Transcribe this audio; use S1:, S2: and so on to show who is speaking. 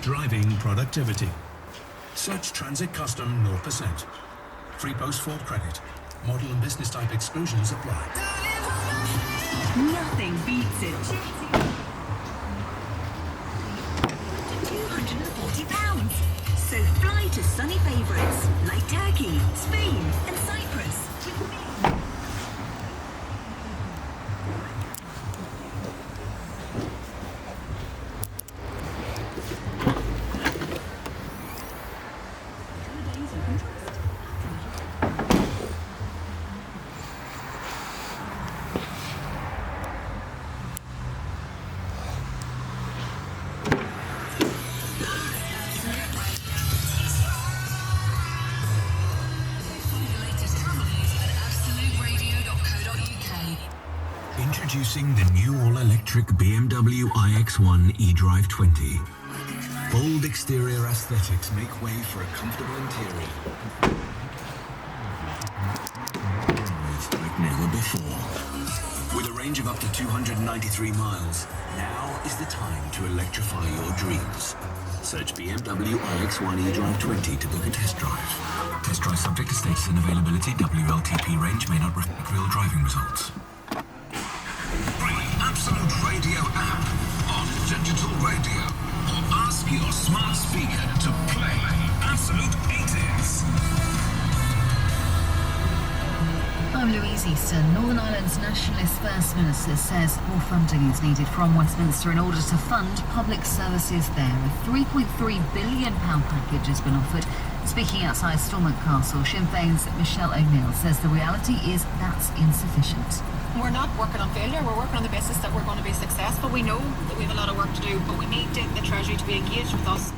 S1: driving productivity. Search Transit Custom 0%. Free post-Ford credit. Model and business type exclusions apply.
S2: Nothing beats it. £240. So fly to sunny favourites like Turkey, Spain and Cyprus.
S1: Introducing the new all-electric BMW iX1 eDrive 20. Bold exterior aesthetics make way for a comfortable interior. Like never before. With a range of up to 293 miles, now is the time to electrify your dreams. Search BMW iX1 eDrive 20 to book a test drive. Test drive subject to status and availability. WLTP range may not reflect real driving results.
S3: Absolute Radio app on digital radio, or ask your smart speaker to play Absolute 80s.
S4: I'm Louise Easton. Northern Ireland's Nationalist First Minister says more funding is needed from Westminster in order to fund public services there. A £3.3 billion package has been offered. Speaking outside Stormont Castle, Sinn Féin's Michelle O'Neill says the reality is that's insufficient.
S5: We're not working on failure, we're working on the basis that we're going to be successful. We know that we have a lot of work to do, but we need the Treasury to be engaged with us.